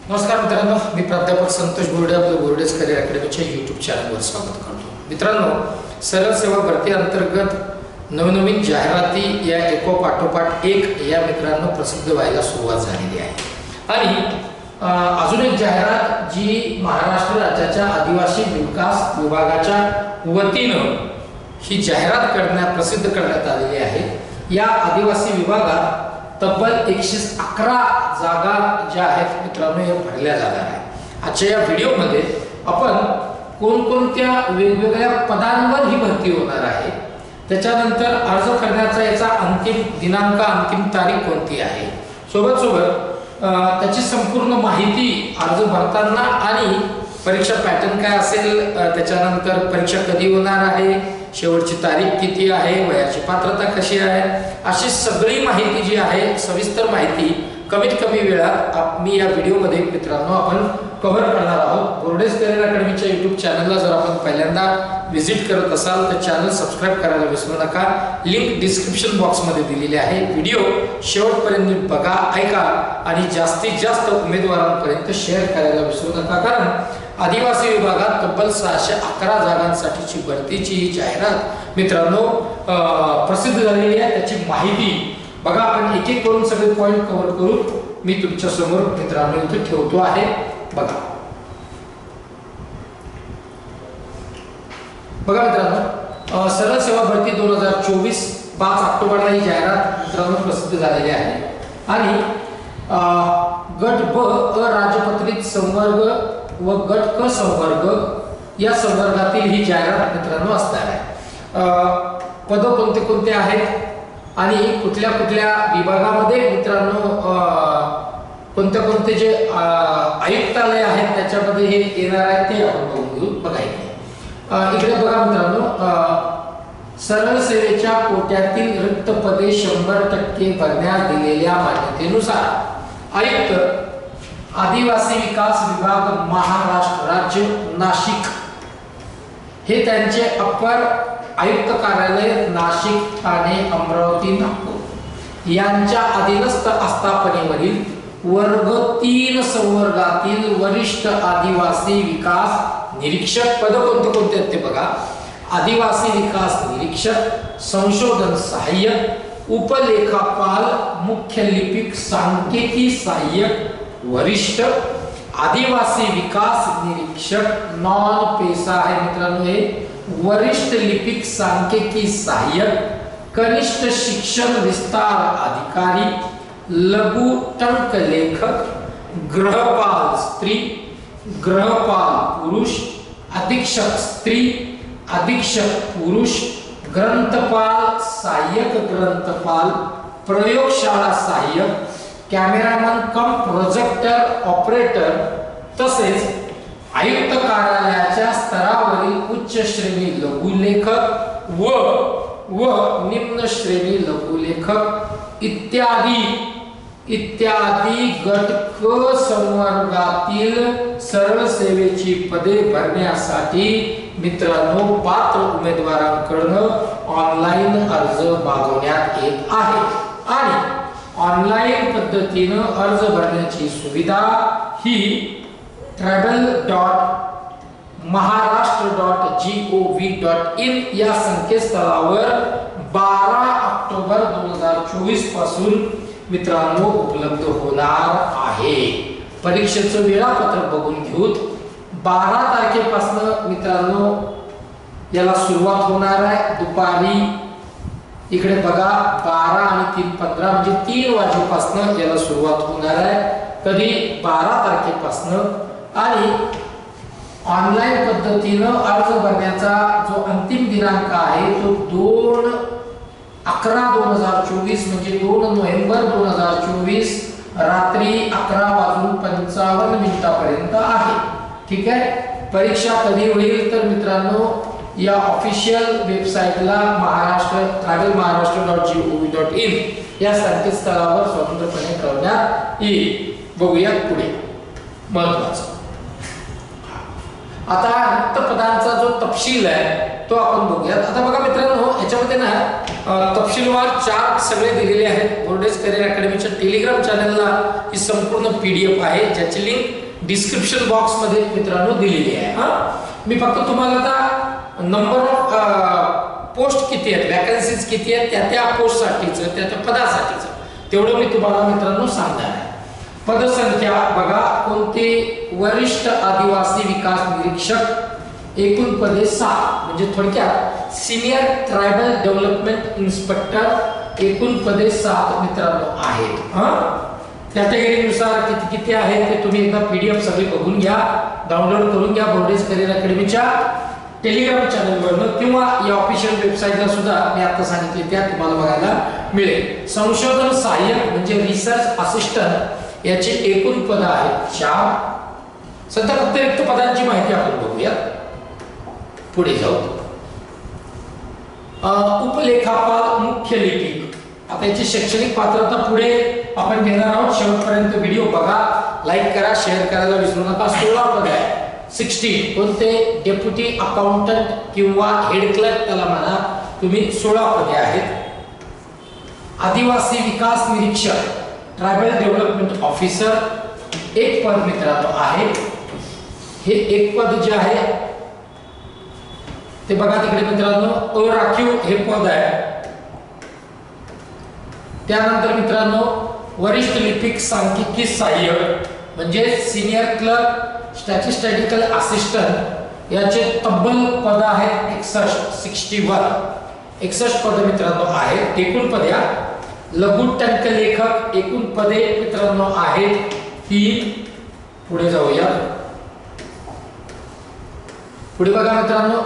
नमस्कार मित्रांनो, मी प्राध्यापक संतोष बोर्डे आपल्या बोर्डेज करिअर अकॅडमीच्या यूट्यूब चॅनलवर स्वागत करतो। मित्रांनो, सरळ सेवा भरती अंतर्गत नवनवीन जाहिराती या एकोपाठोपाठ एक या मित्रांनो प्रसिद्ध व्हायला सुरुवात झालेली आहे आणि अजून एक जाहिरात जी महाराष्ट्र राज्याच्या आदिवासी विकास विभागाच्या वतीनं ही जाहिरात प्रसिद्ध करण्यात आलेली आहे। या आदिवासी विभागात तब्बल 111 जागा ज्या आहेत मित्रांनो या भरल्या जाणार आहेत। आजच्या या व्हिडिओमध्ये आपण कोणकोणत्या वेगवेगळ्या पदांवर ही भरती होणार आहे, त्याच्यानंतर अर्ज करण्याचा याचा अंतिम दिनांक अंतिम तारीख कोणती आहे, सोबत त्याची संपूर्ण माहिती अर्ज भरताना आणि परीक्षा पॅटर्न काय असेल, त्याच्यानंतर परीक्षा कधी होणार आहे, शेवटची तारीख किती आहे, वयाची पात्रता कशी आहे, अशी सगळी माहिती जी आहे सविस्तर माहिती कमीत कमी वेळात मी या व्हिडिओमध्ये मित्रांनो आपण कव्हर करणार आहोत। बोर्डेज करिअर अकॅडमीच्या यूट्यूब चॅनलला जर आपण पहिल्यांदा व्हिजिट करत असाल तर चॅनल सबस्क्राइब करायला विसरू नका। लिंक डिस्क्रिप्शन बॉक्समध्ये दिलेली आहे। व्हिडिओ शेवटपर्यंत बघा, ऐका आणि जास्तीत जास्त उमेदवारांपर्यंत शेअर करायला विसरू नका, कारण आदिवासी विभागात तब्बल 611 जागांसाठीची भरतीची ही जाहिरात मित्रांनो प्रसिद्ध झालेली आहे। त्याची माहिती बघा, आपण एक एक करून सगळे पॉइंट कव्हर करू मी तुमच्या समोर मित्रांनो इथे ठेवतो आहे। बघा मित्रांनो, सरळ सेवा भरती 2024 5 ऑक्टोबरला ही जाहिरात मित्रांनो प्रसिद्ध झालेली आहे आणि गट ब अराजपत्रित संवर्ग व गट क संवर्ग या संवर्गातील ही जाहिरात मित्रांनो असणार आहे। पद कोणते कोणते आहेत आणि कुठल्या कुठल्या विभागामध्ये मित्रांनो कोणते जे आयुक्तालय आहेत त्याच्यामध्ये हे येणार आहे ते आपण बघून बघायचे। इकडे बघा मित्रांनो, सरळ सेवेच्या कोट्यातील रिक्त पदे 100% भरण्यास दिलेल्या मान्यतेनुसार आयुक्त आदिवासी विकास विभाग महाराष्ट्र राज्य नाशिक हे त्यांचे अपर आयुक्त कार्यालय नाशिक, ठाणे, अमरावती, नागपूर यांच्या अधीनस्थ आस्थापनेवरील वर्ग 3 संवर्गातील वरिष्ठ आदिवासी विकास निरीक्षक पद कोणते कोणते आहेत ते बघा। आदिवासी विकास निरीक्षक, संशोधन सहाय्यक, उपलेखापाल, मुख्य लिपिक, सांख्यिकी सहाय्यक, वरिष्ठ आदिवासी विकास निरीक्षक नॉन पेशा आहे मित्रांनो हे, वरिष्ठ लिपिक सांख्यिकी सहाय्यक, कनिष्ठ शिक्षण विस्तार अधिकारी, लघु टंक लेखक, गृहपाल स्त्री, गृहपाल पुरुष, अधीक्षक स्त्री, अधीक्षक पुरुष, ग्रंथपाल सहाय्यक ग्रंथपाल, प्रयोगशाळा सहाय्यक, कॅमेरामन कम प्रोजेक्टर ऑपरेटर, तसेच आयुक्त कार्यालयाच्या स्तरावरील उच्च श्रेणी लघुलेखक व निम्न श्रेणी लघुलेखक इत्यादी गट क संवर्गातील सरळ सेवेची पदे भरण्यासाठी मित्रांनो पात्र उमेदवारांकडून ऑनलाईन अर्ज मागवण्यात येत आहे आणि ऑनलाईन पद्धतीने अर्ज भरण्याची सुविधा ही travel.maharashtra.gov.in या संकेतस्थळावर 12 ऑक्टोबर 2024 पासून मित्रांनो उपलब्ध होणार आहे। परीक्षेचं वेळापत्रक बघून घेऊ। 12 तारखेपासून मित्रांनो याला सुरुवात होणार आहे दुपारी, इकडे बघा 12 आणि 3:15 म्हणजे 3 वाजेपासून याला सुरुवात होणार आहे। कधी 12 तारखेपासून आणि ऑनलाईन पद्धतीने अर्ज भरण्याचा जो अंतिम दिनांक आहे तो 2/11/2024 म्हणजे 2 नोव्हेंबर 2024 रात्री 11:55 पर्यंत आहे। ठीक आहे, परीक्षा कधी होईल तर मित्रांनो या ऑफिशियल वेबसाईटला travel.maharashtra.gov.in या संकेतस्थळावर स्वतंत्रपणे करण्यात येईल। बघूया पुढे महत्त्वाचं, आता रिक्त पदांचा जो तपशील आहे तो आपण बघूयात. आता बघा मित्रांनो, याच्यामध्ये ना तपशीलवार चार्ट सगळे दिलेले आहेत. बोर्डेज करिअर अकॅडमीच्या टेलिग्राम चॅनलला ही संपूर्ण PDF आहे, ज्याची लिंक डिस्क्रिप्शन बॉक्स मध्ये मित्रांनो दिलेली आहे. मी फक्त तुम्हाला आता नंबर ऑफ पोस्ट किती आहेत, वॅकन्सीज किती आहेत, त्या पोस्टसाठीचं त्या पदासाठीचं तेवढं मी तुम्हाला मित्रांनो सांगणार आहे. पदसंख्या बघा, कोणते? वरिष्ठ आदिवासी विकास निरीक्षक, एकूण पदे 6, म्हणजे थोडक्यात सिनियर ट्रायबल डेव्हलपमेंट इन्स्पेक्टर, एकूण पदे 7 मित्रांनो आहेत. कॅटेगरीनुसार किती किती आहेत ते तुम्ही एकदा PDF सगळी बघून घ्या, डाउनलोड करून घ्या बोर्डेज करिअर अकॅडमीच्या टेलिग्राम चॅनलवरून, किंवा या ऑफिशियल वेबसाईटला सुद्धा मी आता सांगितले त्या तुम्हाला बघायला मिळेल. संशोधन सहाय्यक म्हणजे रिसर्च असिस्टंट, याचे एकूण पद आहेत 4. सध्या फक्त रिक्त पदांची माहिती आपण बघूया, पुढे जाऊ. उपलेखापाल मुख्य लिपिक, आता याची शैक्षणिक पात्रता पुढे आपण घेणार आहोत. शेवटपर्यंत व्हिडिओ बघा, लाईक करा, शेअर करायला विसरू नका. 16 पद आहे. 16 कोणते? डेप्युटी अकाउंटंट किंवा हेड क्लर्क त्याला म्हणा तुम्ही, 16 पदे आहेत. आदिवासी विकास निरीक्षक, ट्रायबल डेव्हलपमेंट ऑफिसर, एक पद मित्रांनो आहे. हे एक पद जे आहे ते बघा तिकडे मित्रांनो, अराखीव हे पद आहे. त्यानंतर मित्रांनो, वरिष्ठ लिपिक सांख्यिकी सहाय्यक म्हणजे सिनियर क्लर्क स्टॅटिस्टिकल असिस्टंट, याचे तब्बल पद आहेत 61 पद मित्रांनो आहेत. एकूण पदे. लघु टंकलेखक, एकूण पदे मित्रांनो आहेत 3. पुढे जाऊया. पुढे बघा मित्रांनो,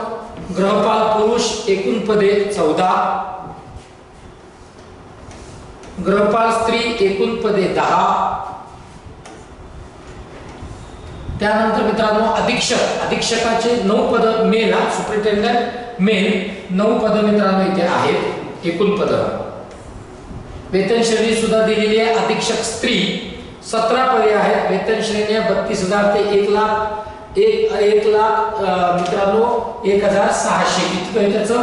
गृहपाल पुरुष, एकूण पदे 14. गृहपाल स्त्री, एकूण पदे 10. त्यानंतर मित्रांनो, अधीक्षकाचे 9 पद मेल, सुपरिटेंडंट मेल 9 पद मित्रांनो इथे आहेत, एकूण पद. वेतन श्रेणी सुद्धा दिलेली आहे. अधीक्षक स्त्री 17 पदे आहेत. वेतन श्रेणी 32,000 ते 1,00,000 मित्रांनो 1,600 इतकं आहे त्याचं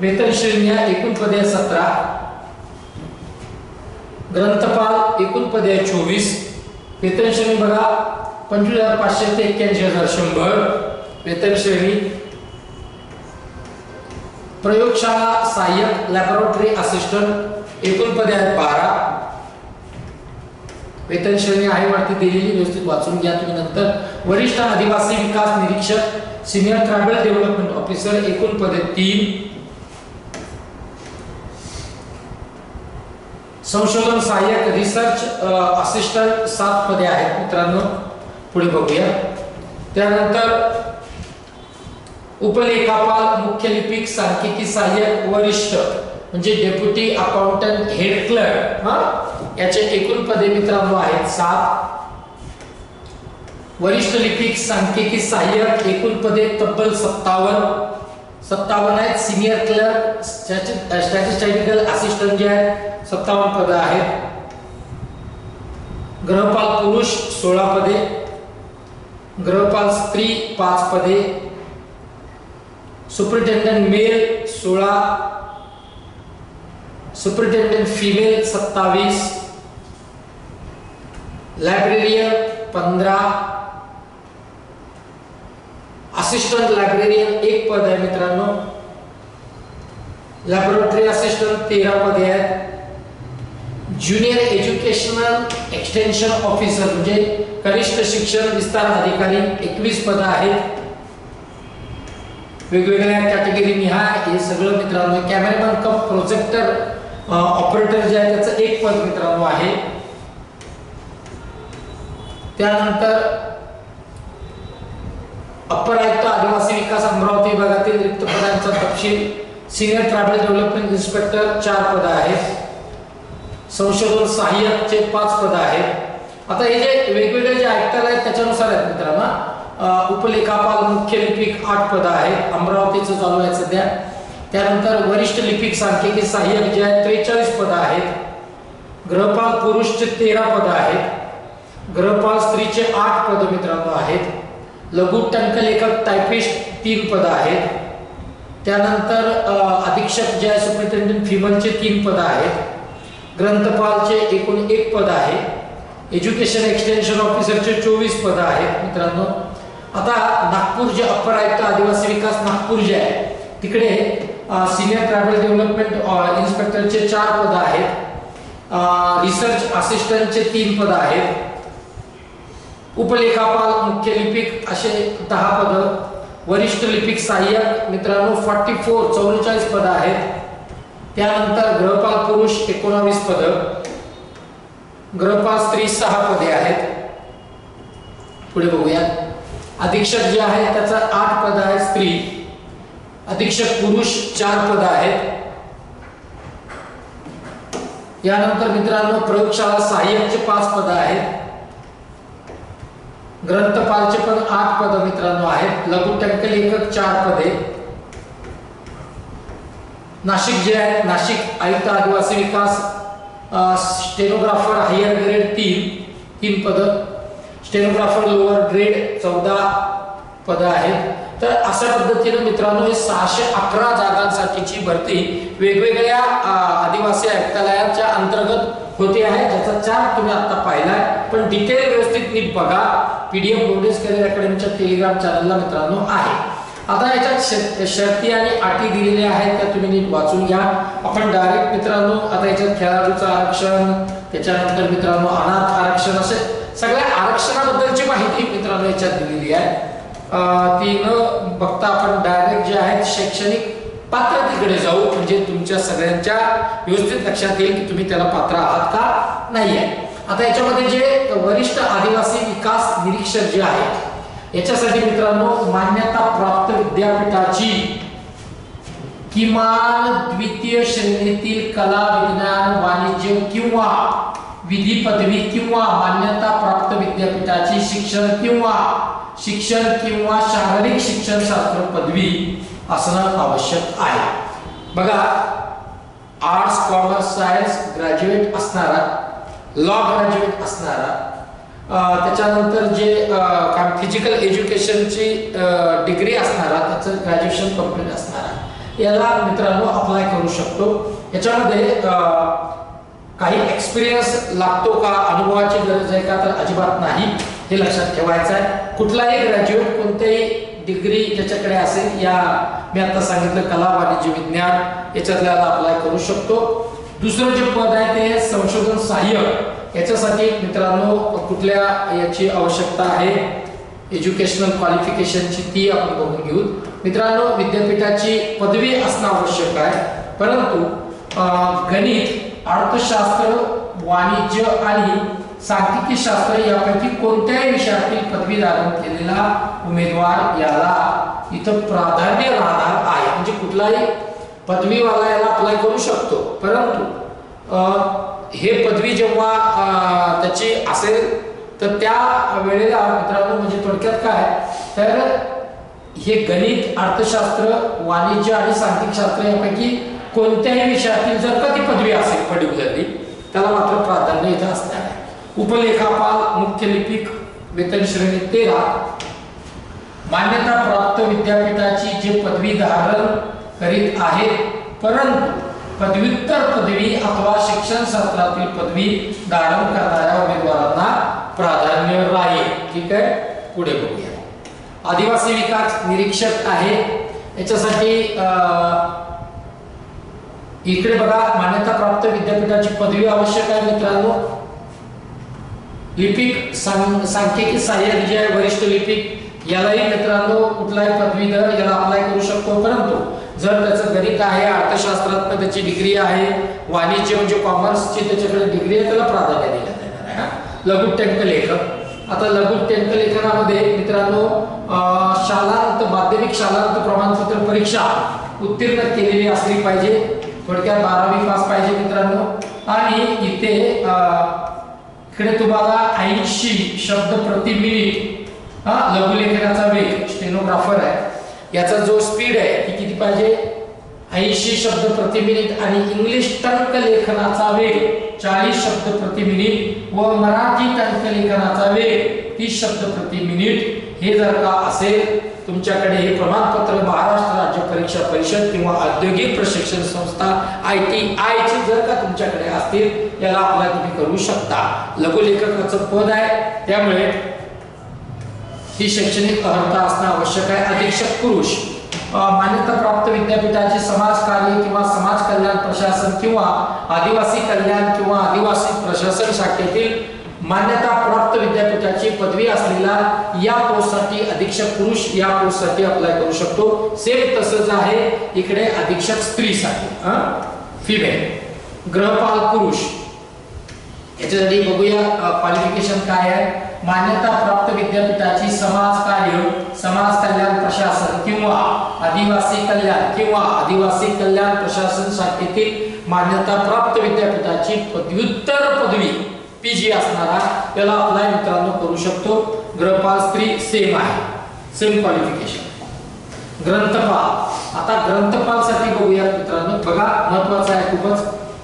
वेतन श्रेणी. एकूण पदे 17. ग्रंथपाल, एकूण पदे 24. वेतन श्रेणी बघा 25,500 ते 81,100 वेतन श्रेणी. प्रयोगशाळा सहाय्यक, लॅबोरेटरी असिस्टंट, एकूण पदे आहेत 12. वेतन श्रेणी आहे वरती दिलेली, व्यवस्थित वाचून घ्या तुम्ही नंतर. वरिष्ठ आदिवासी विकास निरीक्षक, सिनियर ट्रायबल डेव्हलपमेंट ऑफिसर, एकूण पदे 3. संशोधन सहाय्यक रिसर्च असिस्टंट 7 पदे आहेत मित्रांनो. पुढे बघूया. त्यानंतर उपलेखापाल, मुख्य लिपिक, सांख्यिकी सहाय्यक, वरिष्ठ म्हणजे डेप्युटी अकाउंटंट, हेड क्लर्क, याचे एकूण पदे मित्रांनो आहेत 7. वरिष्ठ लिपिक, सांख्यिकी सहाय्यक, एकूण पदे तब्बल 57 आहेत. सिनियर क्लर्क, स्टॅटिस्टिकल असिस्टंट जे आहेत 57 पद आहेत. गृहपाल पुरुष 16 पदे. गृहपाल स्त्री 5 पदे. Superintendent male 16. Superintendent female 27. Librarian 15. Assistant librarian 1 पद आहे मित्रांनो. लॅबोरेटरी असिस्टंट 13 पदे आहेत. ज्युनियर एज्युकेशनल एक्सटेन्शन ऑफिसर म्हणजे कनिष्ठ शिक्षण विस्तार अधिकारी 21 पद आहेत. वेगवेगळ्या कॅटेगरी निहाय हे सगळं मित्रांनो. कॅमेरामॅन कम प्रोजेक्टर ऑपरेटर जे आहे त्याचं 1 पद मित्रांनो आहे. त्यानंतर अप्पर आयुक्त आदिवासी विकास अमरावती विभागातील रिक्त पदांचा तपशील. सिनियर ट्रायबल डेव्हलपमेंट इन्स्पेक्टर 4 पद आहेत. संशोधन सहाय्यकचे 5 पद आहेत. आता हे जे वेगवेगळे जे आयुक्त आहेत त्याच्यानुसार आहेत मित्रांनो. उपलेखापाल, मुख्य लिपिक 8 पद आहेत. अमरावतीचं चालू आहे सध्या. त्यानंतर वरिष्ठ लिपिक, सांख्यिकी सहाय्यक जे आहेत 43 पद आहेत. गृहपाल पुरुषचे 13 पद आहेत. गृहपाल स्त्रीचे 8 पद मित्रांनो आहेत. लघु टंकलेखक टायपिस्ट 3 पद आहेत. त्यानंतर अधीक्षक जे आहे सुपरिटेंडेंट फिमलचे 3 पद आहेत. ग्रंथपालचे एकूण 1 पद आहे. एज्युकेशन एक्सटेन्शन ऑफिसरचे 24 पद आहेत मित्रांनो. आता नागपूर जे अप्पर आयुक्त आदिवासी विकास नागपूर जे आहे तिकडे सिनियर ट्रायबल डेव्हलपमेंट इन्स्पेक्टरचे 4 पद आहेत. रिसर्च असिस्टंटचे 3 पद आहेत. उपलेखापाल मुख्य लिपिक असे 10 पद. वरिष्ठ लिपिक सहाय्यक मित्रांनो 44 पद आहेत. त्यानंतर गृहपाल पुरुष 19 पद. गृहपाल स्त्री 6 पदे आहेत. पुढे बघूया. अधीक्षक जे आहे त्याचा 8 पद आहे स्त्री. अधीक्षक पुरुष 4 पद आहेत. यानंतर मित्रांनो प्रयोगशाळा सहाय्यकचे 5 पद आहेत. ग्रंथपालचे पण 8 पद मित्रांनो आहेत. लघु टंकलेखक 4 पदे. नाशिक जे आहे नाशिक आयुक्त आदिवासी विकास स्टेनोग्राफर हायर ग्रेड 3 पद. स्टेनोग्राफर लोअर ग्रेड 14 पद आहेत. तर अशा पद्धतीने मित्रांनो हे 611 जागांसाठीची भरती वेगवेगळ्या आदिवासी आयुक्तालयाच्या अंतर्गत होते आहे, ज्याचा चार्ट तुम्ही आता पाहिलाय. पण डिटेल व्यवस्थित नीट बघा. पीडीएफ बोर्डेस करिअर अकॅडमीच्या टेलिग्राम चॅनलला मित्रांनो आहे. आता याच्यात शर्ती आणि अटी दिलेल्या आहेत त्या तुम्ही नीट वाचून घ्या. आपण डायरेक्ट मित्रांनो आता याच्यात खेळाडूचं आरक्षण, त्याच्यानंतर मित्रांनो अनाथ आरक्षण, असे सगळ्या आरक्षणाबद्दलची माहिती मित्रांनो याच्यात दिलेली आहे. ती न बघता आपण डायरेक्ट जे आहेत शैक्षणिक पात्रतेकडे जाऊ, म्हणजे तुमच्या सगळ्यांच्या व्यवस्थित लक्षात येईल की तुम्ही त्याला पात्र आहात का नाही आहे. आता याच्यामध्ये जे वरिष्ठ आदिवासी विकास निरीक्षक जे आहे याच्यासाठी मित्रांनो मान्यता प्राप्त विद्यापीठाची किमान द्वितीय श्रेणीतील कला, विज्ञान, वाणिज्य किंवा विधी पदवी किंवा मान्यता प्राप्त विद्यापीठाची शिक्षण किंवा शारीरिक शिक्षण शास्त्र पदवी असणं आवश्यक आहे. बघा, आर्ट्स, कॉमर्स, सायन्स ग्रॅज्युएट असणारा, लॉ ग्रॅज्युएट असणारा, त्याच्यानंतर जे फिजिकल एज्युकेशनची डिग्री असणारा, त्याचं ग्रॅज्युएशन कंप्लीट असणारा याला मित्रांनो अप्लाय करू शकतो. याच्यामध्ये काही एक्सपिरियन्स लागतो का, अनुभवाची गरज आहे का, तर अजिबात नाही, हे लक्षात ठेवायचं आहे. कुठलाही ग्रॅज्युएट कोणत्याही डिग्री ज्याच्याकडे असेल, या मी आता सांगितलं कला, वाणिज्य, विज्ञान याच्यातल्याला अप्लाय करू शकतो. दुसरं जे पद आहे ते संशोधन सहाय्यक. याच्यासाठी मित्रांनो कुठल्या याची आवश्यकता आहे, एज्युकेशनल क्वालिफिकेशनची, ती आपण बघून घेऊ. मित्रांनो विद्यापीठाची पदवी असणं आवश्यक आहे, परंतु गणित, अर्थशास्त्र, वाणिज्य आणि सांख्यिकी शास्त्र यापैकी कोणत्याही विषयातील पदवी धारण केलेला उमेदवार याला इथं प्राधान्य राहणार आहे. म्हणजे कुठलाही पदवीवाला याला अप्लाय करू शकतो, परंतु हे पदवी जेव्हा त्याची असेल तर त्या वेळेला मित्रांनो म्हणजे थोडक्यात काय तर हे गणित, अर्थशास्त्र, वाणिज्य आणि सांख्यिक शास्त्र यापैकी कोणत्याही विषयातील जर का ती पदवी असेल पर्टिक्युलरली, त्याला मात्र प्राधान्य इथं असणार आहे. उपलेखापाल, मुख्य लिपिक, वेतन श्रेणी 13. मान्यता प्राप्त विद्यापीठाची जे पदवी धारण करीत आहेत, परंतु पदव्युत्तर पदवी अथवा शिक्षण शास्त्रातील पदवी धारण करणाऱ्या उमेदवारांना प्राधान्य राहील. ठीक आहे, पुढे बघूया. आदिवासी विकास निरीक्षक आहे, याच्यासाठी इकडे बघा मान्यता प्राप्त विद्यापीठाची पदवी आवश्यक आहे मित्रांनो. लिपिक, सांख्यिकी सहाय्यक जे आहे वरिष्ठ लिपिक, यालाही मित्रांनो कुठलाही पदवीधर याला अप्लाय करू शकतो, परंतु जर त्याचं गणित आहे, अर्थशास्त्रात त्याची डिग्री आहे, वाणिज्य म्हणजे कॉमर्सची त्याच्याकडे डिग्री आहे, त्याला प्राधान्य दिलं जाणार आहे. लघु टंकलेखक. आता लघु टंकलेखनामध्ये मित्रांनो शालांत, माध्यमिक शालांत प्रमाणपत्र परीक्षा उत्तीर्ण केलेली असली पाहिजे, थोडक्यात 12वी पास पाहिजे मित्रांनो. आणि इथे इकडे तुम्हाला 80 शब्द प्रति मिनिट लघुलेखनाचा वेग, स्टेनोग्राफर आहे याचा जो स्पीड आहे ती किती पाहिजे, 80 शब्द प्रति मिनिट. आणि इंग्लिश टंकलेखनाचा वेग 40 शब्द प्रति मिनिट व मराठी टंकलेखनाचा वेग 30 शब्द प्रति मिनिट. हे जर का असेल तुमच्याकडे हे प्रमाणपत्र महाराष्ट्र राज्य परीक्षा परिषद किंवा औद्योगिक प्रशिक्षण संस्था ITI ची जर का तुमच्याकडे असतील याला अप्लाय तुम्ही करू शकता. लघुलेखकाचं पद आहे, त्यामुळे ही शैक्षणिक अर्हता असणं आवश्यक आहे. अधीक्षक पुरुष, मान्यता प्राप्त विद्यापीठाचे समाज कार्य किंवा समाज कल्याण प्रशासन किंवा आदिवासी कल्याण किंवा आदिवासी प्रशासन शाखेतील मान्यता प्राप्त विद्यापीठाची पदवी असलेला या पोस्टसाठी अधीक्षक पुरुष या पोस्टसाठी अप्लाय करू शकतो. सेम तसंच आहे इकडे अधीक्षक स्त्रीसाठी, फिमेल. गृहपाल पुरुष, याच्यासाठी बघूया क्वालिफिकेशन काय आहे. मान्यता प्राप्त विद्यापीठाची समाज कार्य समाज कल्याण प्रशासन किंवा आदिवासी कल्याण प्रशासन शाखेतील मान्यता प्राप्त विद्यापीठाची पदव्युत्तर पदवी PG असणारा त्याला अप्लाय मित्रांनो करू शकतो. गृहपाल स्त्री सेम आहे, सेम क्वालिफिकेशन. ग्रंथपाल, आता ग्रंथपालसाठी बघूया मित्रांनो, बघा महत्वाचं आहे खूपच.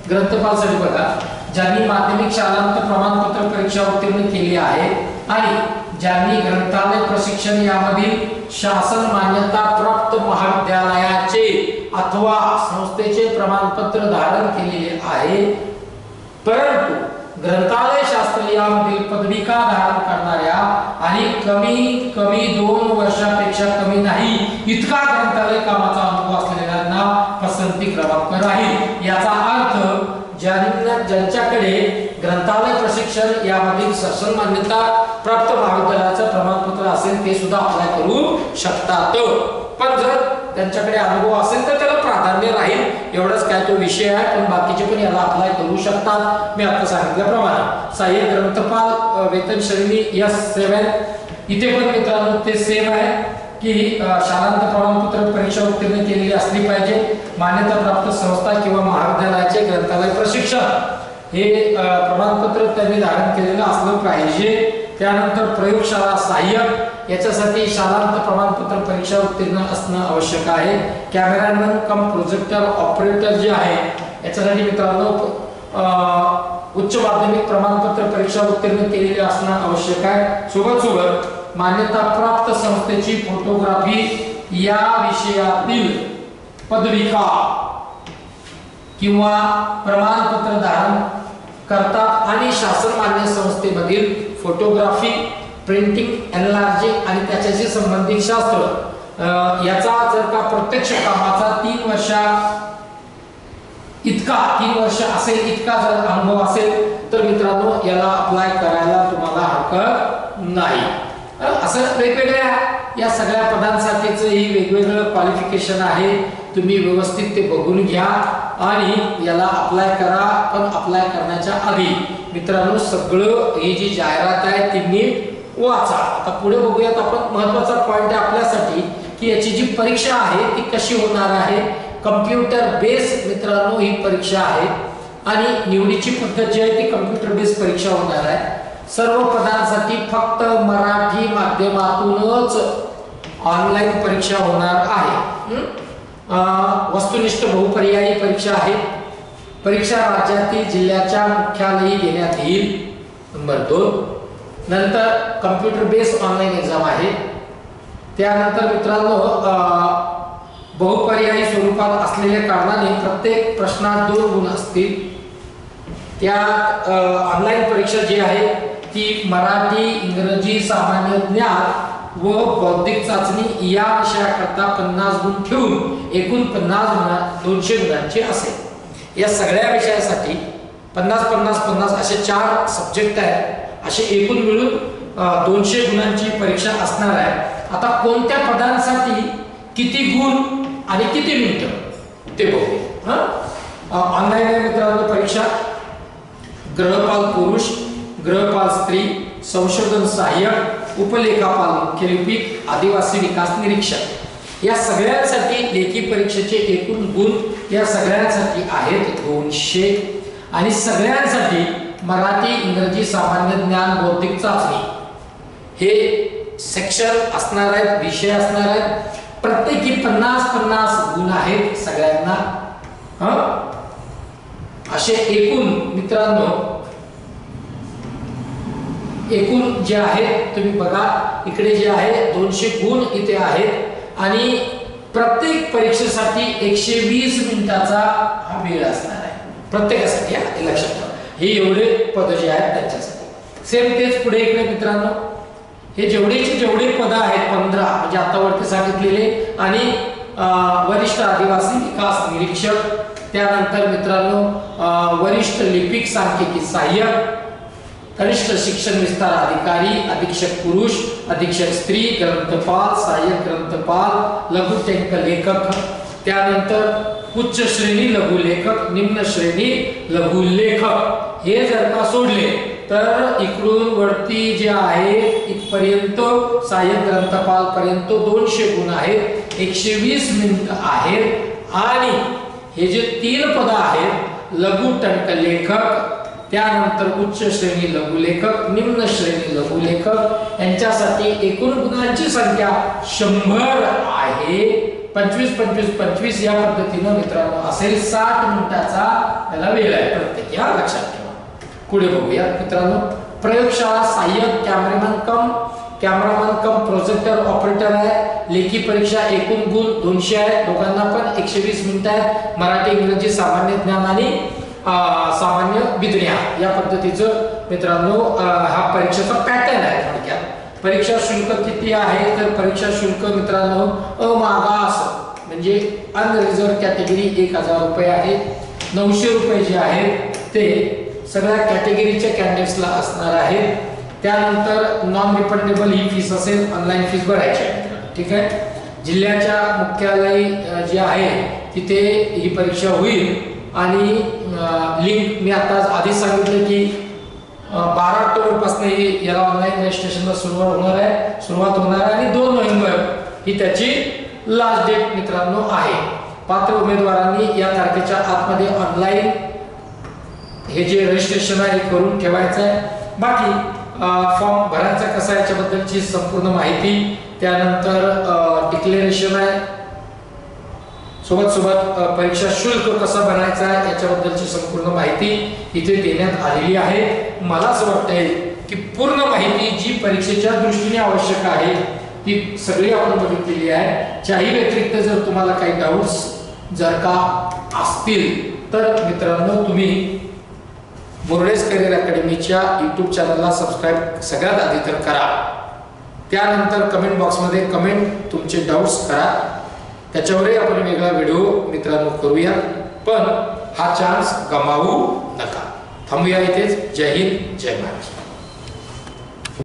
ग्रंथपालसाठी बघा, ज्यांनी माध्यमिक शालांत प्रमाणपत्र परीक्षा उत्तीर्ण केली आहे आणि ज्यांनी ग्रंथालय प्रशिक्षण यामधील शासन मान्यता प्राप्त महाविद्यालयाचे अथवा संस्थेचे प्रमाणपत्र धारण केलेले आहे, परंतु ग्रंथालय शास्त्र यामधील पदविका धारण करणाऱ्या आणि कमीत कमी 2 वर्षापेक्षा कमी नाही इतका ग्रंथालय कामाचा अनुभव असलेल्यांना पसंती क्रमांक राहील. याचा अर्थ ज्यांच्याकडे ग्रंथालय प्रशिक्षण यामधील शासन मान्यता प्राप्त महाविद्यालयाचं प्रमाणपत्र असेल ते सुद्धा अप्लाय करू शकतात. पण जर त्यांच्याकडे अनुभव असेल तर त्याला प्राधान्य राहील, एवढाच काय तो विषय आहे. पण बाकीचे पण याला अप्लाय करू शकतात. मी आता सांगितल्याप्रमाणे सहाय्यक ग्रंथपाल वेतन श्रेणी S7, इथे पण मित्रांनो ते सेम आहे की शालांत प्रमाणपत्र परीक्षा उत्तीर्ण केलेली असली पाहिजे. मान्यता प्राप्त संस्था किंवा महाविद्यालयाचे ग्रंथालय प्रशिक्षण हे प्रमाणपत्र त्यांनी धारण केलेलं असलं पाहिजे. त्यानंतर प्रयोगशाळा सहाय्यक, याच्यासाठी शालांत प्रमाणपत्र परीक्षा उत्तीर्ण असणं आवश्यक आहे. कॅमेरामॅन कम प्रोजेक्टर ऑपरेटर जे आहे याच्यासाठी मित्रांनो उच्च माध्यमिक प्रमाणपत्र परीक्षा उत्तीर्ण केलेले असणं आवश्यक आहे. सोबत मान्यता प्राप्त संस्थेची फोटोग्राफी या विषयातील पदविका किंवा प्रमाणपत्र धारण करतात आणि शासन मान्य संस्थेमधील फोटोग्राफी, प्रिंटिंग, एनलार्जिंग आणि त्याच्याशी संबंधित शास्त्र याचा जर का प्रत्यक्ष कामाचा 3 वर्ष असेल इतका जर अनुभव असेल तर मित्रांनो याला अप्लाय करायला तुम्हाला हरकत नाही. असं वेगवेगळ्या या सगळ्या पदांसाठीचं ही वेगवेगळं क्वालिफिकेशन आहे. तुम्ही व्यवस्थित ते बघून घ्या आणि याला अप्लाय करा. पण अप्लाय करण्याच्या आधी मित्रांनो सगळं ही जी जाहिरात आहे ती नीट वाचा. आता पुढे बघूयात आपण. महत्त्वाचा पॉइंट आहे आपल्यासाठी की याची जी परीक्षा आहे ती कशी होणार आहे. कम्प्युटर बेस मित्रांनो ही परीक्षा आहे आणि निवडीची पद्धत जी आहे ती कम्प्युटर बेस परीक्षा होणार आहे. सर्व पदांसाठी फक्त मराठी माध्यमातूनच ऑनलाईन परीक्षा होणार आहे. वस्तुनिष्ठ बहुपर्यायी परीक्षा आहे. परीक्षा राज्यातील जिल्ह्याच्या मुख्यालयी घेण्यात येईल. नंबर 2. नंतर कम्प्युटर बेस ऑनलाईन एक्झाम आहे. त्यानंतर मित्रांनो बहुपर्यायी स्वरूपात असलेल्या कारणाने प्रत्येक प्रश्नात 2 गुण असतील. त्या ऑनलाईन परीक्षा जी आहे ती मराठी, इंग्रजी, सामान्य ज्ञान व बौद्धिक चाचणी या विषयाकरता 50 गुण ठेवून एकूण 200 गुणांची असेल. या सगळ्या विषयासाठी 50-50-50 असे 4 सब्जेक्ट आहेत. असे एकूण मिळून 200 गुणांची परीक्षा असणार आहे. आता कोणत्या पदांसाठी किती गुण आणि किती मिनिटं ते बघू. ऑनलाईन आहे मित्रांनो परीक्षा. गृहपाल पुरुष, गृहपाल स्त्री, संशोधन सहाय्यक, उपलेखापाल, मुख्य लिपिक, आदिवासी विकास निरीक्षक या सगळ्यांसाठी लेखी परीक्षेचे एकूण गुण या सगळ्यांसाठी आहेत 200 आणि सगळ्यांसाठी मराठी, इंग्रजी, सामान्य ज्ञान, बौद्धिक चाचणी हे सेक्शन असणार आहेत, विषय असणार आहेत. प्रत्येकी 50-50 गुण आहेत सगळ्यांना. असे एकूण मित्रांनो एकूण जे आहे तुम्ही बघा इकडे जे आहे 200 गुण इथे आहेत आणि प्रत्येक परीक्षेसाठी 120 मिनिटाचा हा वेळ असणार आहे प्रत्येकासाठी. हे लक्षात ठेवा. हे एवढे पद जे आहेत त्यांच्यासाठी सेम तेच पुढे इकडे मित्रांनो हे जेवढे पद आहेत 15 म्हणजे आता वरती सांगितलेले आणि वरिष्ठ आदिवासी विकास निरीक्षक, त्यानंतर मित्रांनो वरिष्ठ लिपिक सांख्यिकी सहाय्यक, कनिष्ठ शिक्षण विस्तार अधिकारी, अधीक्षक पुरुष, अधीक्षक स्त्री, ग्रंथपाल, सहाय्यक ग्रंथपाल, लघु टंक लेखक, त्यानंतर उच्च श्रेणी लघु लेखक, निम्न श्रेणी लघु लेखक. हे जर का सोडले तर इकडून वरती जे आहे इथपर्यंत सहाय्यक ग्रंथपाल पर्यंत 200 गुण आहेत, 120 मिनिट आहेत आणि हे जे 3 पद आहेत लघु टंक लेखक, त्यानंतर उच्च श्रेणी लघु लेखक, निम्न श्रेणी लघु लेखक यांच्यासाठी एकूण गुणांची संख्या 100 आहे. 25 25 25 या पद्धतीने मित्रांनो असेल 60 मिनिटाचा याला वेळ आहे प्रत्येक. या लक्षात ठेवा. पुढे बघूया मित्रांनो. प्रयोगशाळा सहाय्यक कॅमेरामन कम प्रोजेक्टर ऑपरेटर आहे. लेखी परीक्षा एकूण गुण 200 आहे. दोघांना पण 120 मिनिट आहेत. मराठी इंग्रजी सामान्य ज्ञान आणि सामान्य विज्ञान या पद्धतीचं मित्रांनो हा परीक्षेचा पॅटर्न आहे. थोडक्यात परीक्षा शुल्क किती आहे तर परीक्षा शुल्क मित्रांनो अमागास म्हणजे अनरिझर्व कॅटेगरी 1000 रुपये आहे. 900 रुपये जे आहेत ते सगळ्या कॅटेगरीच्या कॅन्डिडेट्सला असणार आहे. त्यानंतर नॉन रिफंडेबल ही फीस असेल, ऑनलाईन फीस भरायची आहे. ठीक आहे. जिल्ह्याच्या मुख्यालय जे आहे तिथे ही परीक्षा होईल आणि लिंक मी आता आधीच सांगितलं की 12 ऑक्टोबर पासून याला ऑनलाईन रजिस्ट्रेशनला सुरुवात होणार आहे आणि 2 नोव्हेंबर ही त्याची लास्ट डेट मित्रांनो आहे. पात्र उमेदवारांनी या तारखेच्या आतमध्ये ऑनलाईन हे जे रजिस्ट्रेशन आहे करून ठेवायचं आहे. बाकी फॉर्म भरायचा कसा याच्याबद्दलची संपूर्ण माहिती, त्यानंतर डिक्लेरेशन आहे, सोबत परीक्षा शुल्क कसा भरायचा आहे याच्याबद्दलची संपूर्ण माहिती इथे देण्यात आलेली आहे. मला असं वाटतंय की पूर्ण माहिती जी परीक्षेच्या दृष्टीने आवश्यक आहे ती सगळी आपण बघितलेली आहे. त्याही व्यतिरिक्त जर तुम्हाला काही डाऊट्स जर का असतील तर मित्रांनो तुम्ही बोर्डेस करिअर अकॅडमीच्या YouTube चॅनलला सबस्क्राईब सगळ्यात आधी तर करा. त्यानंतर कमेंट बॉक्समध्ये कमेंट तुमचे डाऊट्स करा. त्याच्यावरही आपण वेगळा व्हिडिओ मित्रांनो करूया. पण हा चान्स गमावू नका. थांबूया इथेच. जय हिंद, जय महाराष्ट्र.